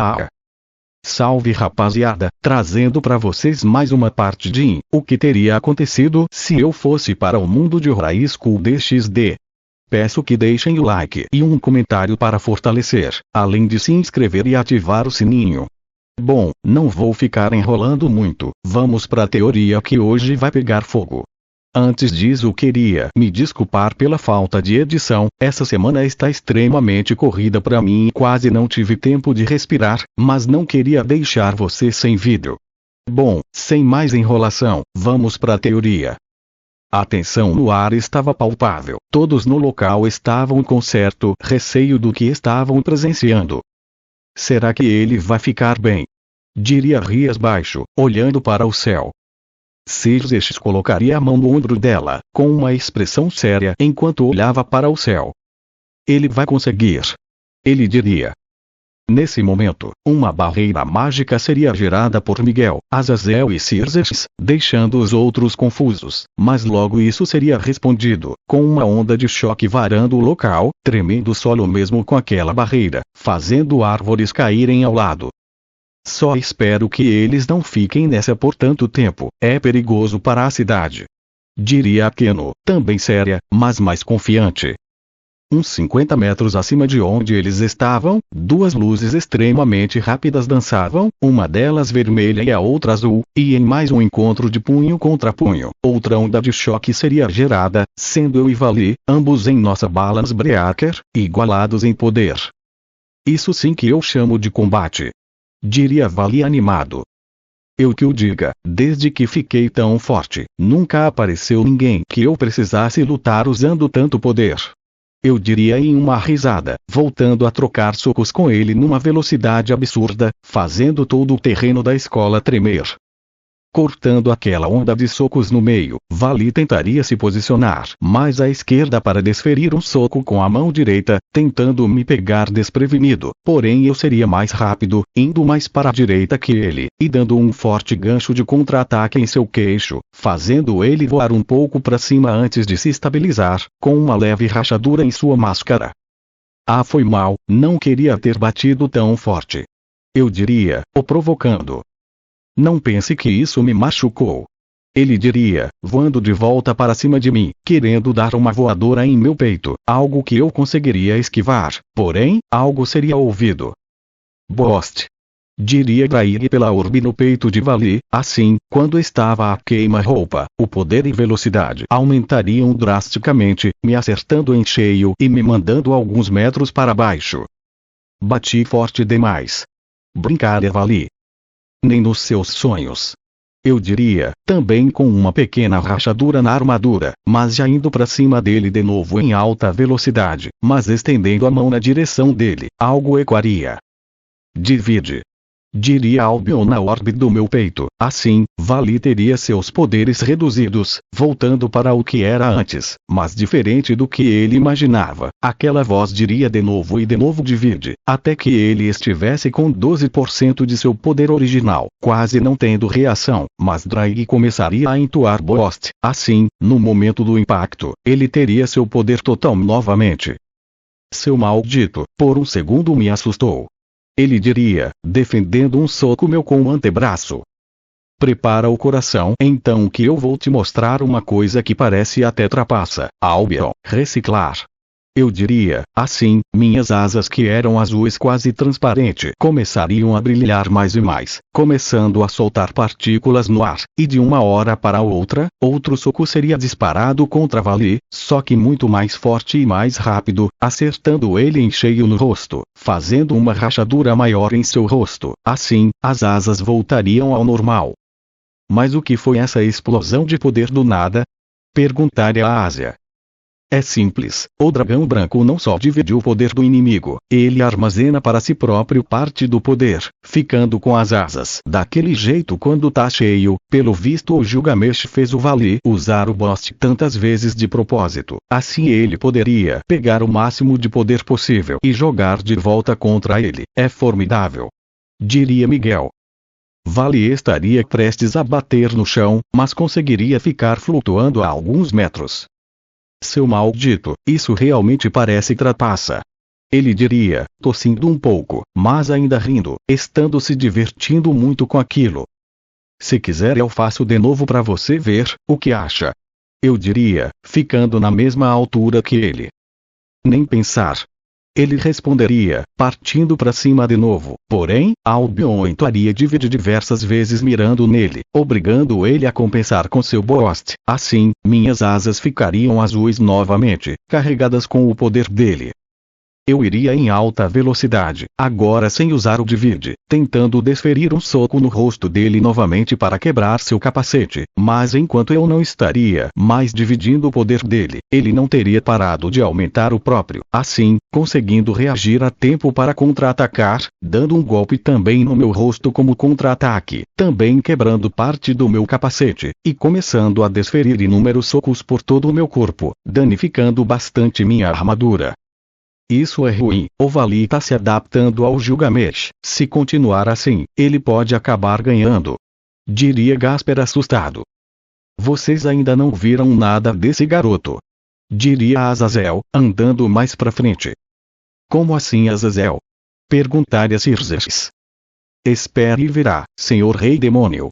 Ah! Salve rapaziada, trazendo pra vocês mais uma parte de o que teria acontecido se eu fosse para o mundo de High School DxD. Peço que deixem o like e um comentário para fortalecer, além de se inscrever e ativar o sininho. Bom, não vou ficar enrolando muito, vamos pra teoria que hoje vai pegar fogo. Antes disso queria me desculpar pela falta de edição, essa semana está extremamente corrida pra mim e quase não tive tempo de respirar, mas não queria deixar você sem vídeo. Bom, sem mais enrolação, vamos pra teoria. A tensão no ar estava palpável, todos no local estavam com certo receio do que estavam presenciando. Será que ele vai ficar bem? Diria Rias baixo, olhando para o céu. Sirgesh colocaria a mão no ombro dela, com uma expressão séria enquanto olhava para o céu. Ele vai conseguir. Ele diria. Nesse momento, uma barreira mágica seria gerada por Miguel, Azazel e Sirgesh, deixando os outros confusos, mas logo isso seria respondido, com uma onda de choque varando o local, tremendo o solo mesmo com aquela barreira, fazendo árvores caírem ao lado. Só espero que eles não fiquem nessa por tanto tempo, é perigoso para a cidade. Diria Akeno, também séria, mas mais confiante. Uns 50 metros acima de onde eles estavam, duas luzes extremamente rápidas dançavam, uma delas vermelha e a outra azul, e em mais um encontro de punho contra punho, outra onda de choque seria gerada, sendo eu e Vali, ambos em nossa Balance Breaker, igualados em poder. Isso sim que eu chamo de combate. Diria Vali animado. Eu que o diga, desde que fiquei tão forte, nunca apareceu ninguém que eu precisasse lutar usando tanto poder. Eu diria em uma risada, voltando a trocar socos com ele numa velocidade absurda, fazendo todo o terreno da escola tremer. Cortando aquela onda de socos no meio, Vali tentaria se posicionar mais à esquerda para desferir um soco com a mão direita, tentando me pegar desprevenido, porém eu seria mais rápido, indo mais para a direita que ele, e dando um forte gancho de contra-ataque em seu queixo, fazendo ele voar um pouco para cima antes de se estabilizar, com uma leve rachadura em sua máscara. Ah, foi mal, não queria ter batido tão forte. Eu diria, o provocando. Não pense que isso me machucou. Ele diria, voando de volta para cima de mim, querendo dar uma voadora em meu peito, algo que eu conseguiria esquivar, porém, algo seria ouvido. Bost. Diria Graig pela orbe no peito de Vali, assim, quando estava a queima-roupa, o poder e velocidade aumentariam drasticamente, me acertando em cheio e me mandando alguns metros para baixo. Bati forte demais. Brincar Vali. Nem nos seus sonhos. Eu diria, também com uma pequena rachadura na armadura, mas já indo para cima dele de novo em alta velocidade, mas estendendo a mão na direção dele, algo ecoaria. Divide. Diria Albion na orbe do meu peito, assim, Vali teria seus poderes reduzidos, voltando para o que era antes, mas diferente do que ele imaginava, aquela voz diria de novo e de novo divide, até que ele estivesse com 12% de seu poder original, quase não tendo reação, mas Draig começaria a entoar Bost, assim, no momento do impacto, ele teria seu poder total novamente. Seu maldito, por um segundo me assustou. Ele diria, defendendo um soco meu com o antebraço. Prepara o coração então que eu vou te mostrar uma coisa que parece até trapaça, Albion, reciclar. Eu diria, assim, minhas asas que eram azuis quase transparente começariam a brilhar mais e mais, começando a soltar partículas no ar, e de uma hora para outra, outro soco seria disparado contra Vali, só que muito mais forte e mais rápido, acertando ele em cheio no rosto, fazendo uma rachadura maior em seu rosto, assim, as asas voltariam ao normal. Mas o que foi essa explosão de poder do nada? Perguntaria a Ásia. É simples, o dragão branco não só divide o poder do inimigo, ele armazena para si próprio parte do poder, ficando com as asas daquele jeito quando tá cheio. Pelo visto o Gilgamesh fez o Vali usar o Bost tantas vezes de propósito, assim ele poderia pegar o máximo de poder possível e jogar de volta contra ele, é formidável. Diria Miguel. Vali estaria prestes a bater no chão, mas conseguiria ficar flutuando a alguns metros. Seu maldito, isso realmente parece trapaça. Ele diria, tossindo um pouco, mas ainda rindo, estando se divertindo muito com aquilo. Se quiser eu faço de novo para você ver, o que acha? Eu diria, ficando na mesma altura que ele. Nem pensar. Ele responderia, partindo para cima de novo, porém, Albion entraria diversas vezes mirando nele, obrigando ele a compensar com seu boste. Assim, minhas asas ficariam azuis novamente, carregadas com o poder dele. Eu iria em alta velocidade, agora sem usar o divide, tentando desferir um soco no rosto dele novamente para quebrar seu capacete, mas enquanto eu não estaria mais dividindo o poder dele, ele não teria parado de aumentar o próprio, assim, conseguindo reagir a tempo para contra-atacar, dando um golpe também no meu rosto como contra-ataque, também quebrando parte do meu capacete, e começando a desferir inúmeros socos por todo o meu corpo, danificando bastante minha armadura. Isso é ruim, o Vali está se adaptando ao Gilgamesh. Se continuar assim, ele pode acabar ganhando. Diria Gasper assustado. Vocês ainda não viram nada desse garoto. Diria Azazel, andando mais pra frente. Como assim Azazel? Perguntaria Circes. Espere e verá, senhor rei demônio.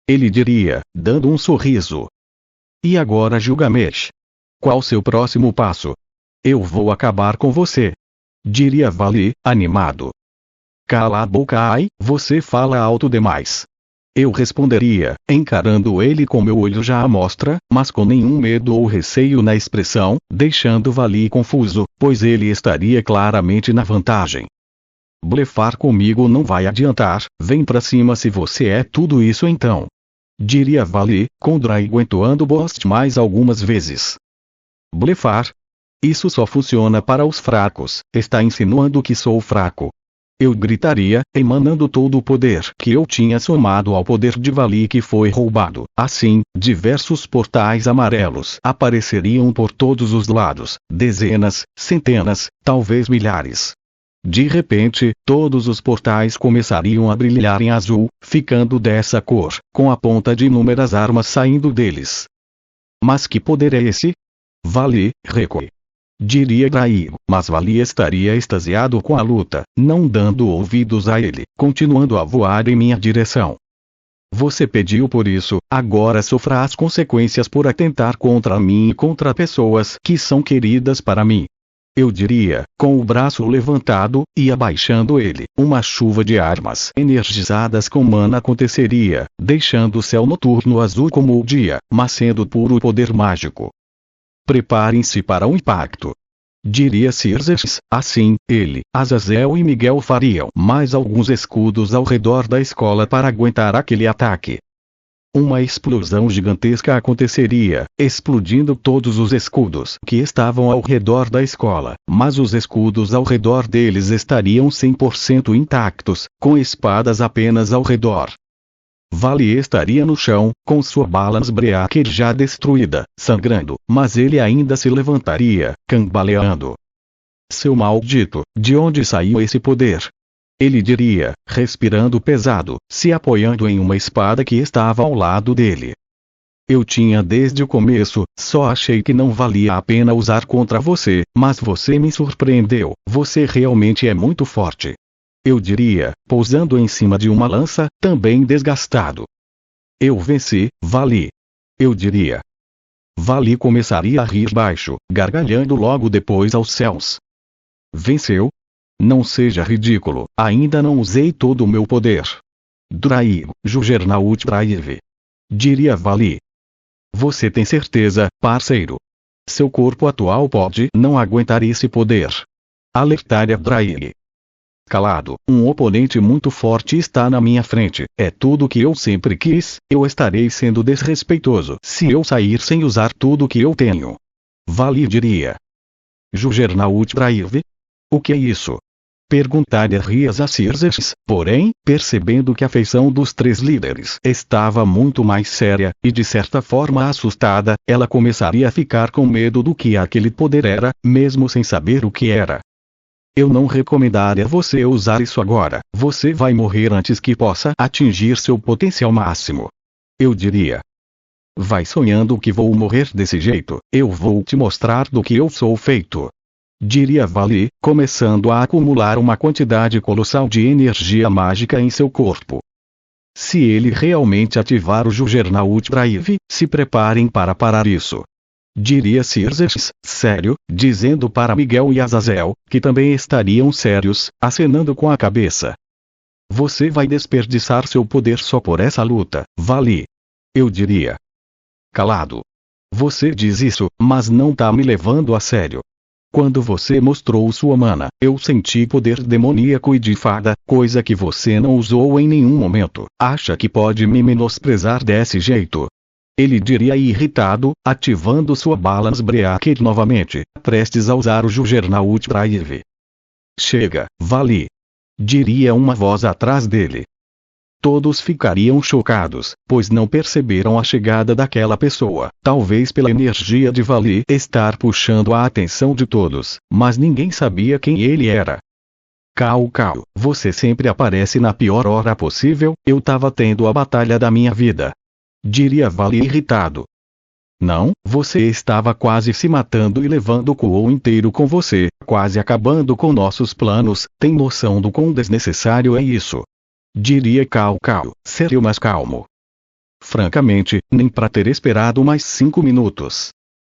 Ele diria, dando um sorriso. E agora Gilgamesh? Qual seu próximo passo? Eu vou acabar com você. Diria Vali, animado. Cala a boca, ai, você fala alto demais. Eu responderia, encarando ele com meu olho já à mostra, mas com nenhum medo ou receio na expressão, deixando Vali confuso, pois ele estaria claramente na vantagem. Blefar comigo não vai adiantar, vem pra cima se você é tudo isso então. Diria Vali, com Draigo entoando Bost mais algumas vezes. Blefar? Isso só funciona para os fracos, está insinuando que sou fraco. Eu gritaria, emanando todo o poder que eu tinha somado ao poder de Vali que foi roubado. Assim, diversos portais amarelos apareceriam por todos os lados, dezenas, centenas, talvez milhares. De repente, todos os portais começariam a brilhar em azul, ficando dessa cor, com a ponta de inúmeras armas saindo deles. Mas que poder é esse? Vali, recue. Diria Draigo, mas Vali estaria extasiado com a luta, não dando ouvidos a ele, continuando a voar em minha direção. Você pediu por isso, agora sofra as consequências por atentar contra mim e contra pessoas que são queridas para mim. Eu diria, com o braço levantado, e abaixando ele, uma chuva de armas energizadas com mana aconteceria, deixando o céu noturno azul como o dia, mas sendo puro poder mágico. Preparem-se para o impacto. Diria Circes, assim, ele, Azazel e Miguel fariam mais alguns escudos ao redor da escola para aguentar aquele ataque. Uma explosão gigantesca aconteceria, explodindo todos os escudos que estavam ao redor da escola, mas os escudos ao redor deles estariam 100% intactos, com espadas apenas ao redor. Vali estaria no chão, com sua balance breaker já destruída, sangrando, mas ele ainda se levantaria, cambaleando. Seu maldito, de onde saiu esse poder? Ele diria, respirando pesado, se apoiando em uma espada que estava ao lado dele. Eu tinha desde o começo, só achei que não valia a pena usar contra você, mas você me surpreendeu, você realmente é muito forte. Eu diria, pousando em cima de uma lança, também desgastado. Eu venci, Vali. Eu diria. Vali começaria a rir baixo, gargalhando logo depois aos céus. Venceu? Não seja ridículo, ainda não usei todo o meu poder. Draigo, Juggernaut Draive. Diria Vali. Você tem certeza, parceiro? Seu corpo atual pode não aguentar esse poder. Alertaria Draigue. Calado, um oponente muito forte está na minha frente, é tudo que eu sempre quis, eu estarei sendo desrespeitoso se eu sair sem usar tudo que eu tenho. Vali diria. Juggernaut Drive? O que é isso? Perguntaria Rias a Circes, porém, percebendo que a feição dos três líderes estava muito mais séria, e de certa forma assustada, ela começaria a ficar com medo do que aquele poder era, mesmo sem saber o que era. Eu não recomendaria você usar isso agora, você vai morrer antes que possa atingir seu potencial máximo. Eu diria. Vai sonhando que vou morrer desse jeito, eu vou te mostrar do que eu sou feito. Diria Vali, começando a acumular uma quantidade colossal de energia mágica em seu corpo. Se ele realmente ativar o Juggernaut Drive, se preparem para parar isso. Diria Xerxes, sério, dizendo para Miguel e Azazel, que também estariam sérios, acenando com a cabeça. Você vai desperdiçar seu poder só por essa luta, Vali. Eu diria. Calado. Você diz isso, mas não tá me levando a sério. Quando você mostrou sua mana, eu senti poder demoníaco e de fada, coisa que você não usou em nenhum momento. Acha que pode me menosprezar desse jeito? Ele diria irritado, ativando sua Balance Breaker novamente, prestes a usar o Juggernaut Drive. Chega, Vali. Diria uma voz atrás dele. Todos ficariam chocados, pois não perceberam a chegada daquela pessoa, talvez pela energia de Vali estar puxando a atenção de todos, mas ninguém sabia quem ele era. Cao, você sempre aparece na pior hora possível, eu tava tendo a batalha da minha vida. Diria Vali irritado. Não, você estava quase se matando e levando o Kuo inteiro com você, quase acabando com nossos planos, tem noção do quão desnecessário é isso? Diria Cao, sério mais calmo. Francamente, nem pra ter esperado mais 5 minutos.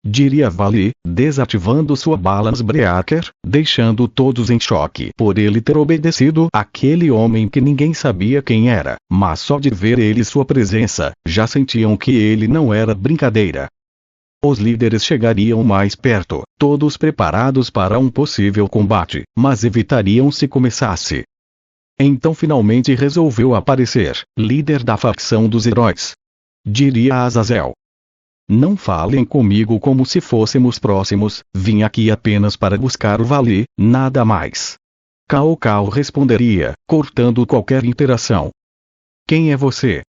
Diria Vali, desativando sua Balance Breaker, deixando todos em choque por ele ter obedecido aquele homem que ninguém sabia quem era, mas só de ver ele e sua presença, já sentiam que ele não era brincadeira. Os líderes chegariam mais perto, todos preparados para um possível combate, mas evitariam se começasse. Então finalmente resolveu aparecer, líder da facção dos heróis. Diria Azazel. Não falem comigo como se fôssemos próximos, vim aqui apenas para buscar o Vali, nada mais. Cao responderia, cortando qualquer interação. Quem é você?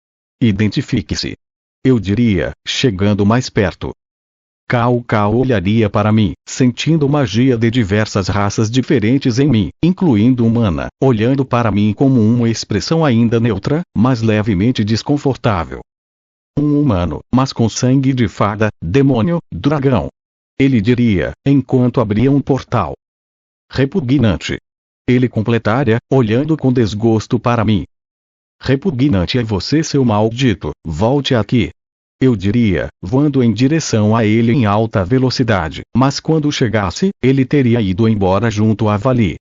Identifique-se. Eu diria, chegando mais perto. Cao olharia para mim, sentindo magia de diversas raças diferentes em mim, incluindo humana, olhando para mim como uma expressão ainda neutra, mas levemente desconfortável. Um humano, mas com sangue de fada, demônio, dragão. Ele diria, enquanto abria um portal. Repugnante. Ele completaria, olhando com desgosto para mim. Repugnante é você, seu maldito, volte aqui. Eu diria, voando em direção a ele em alta velocidade, mas quando chegasse, ele teria ido embora junto a Vali.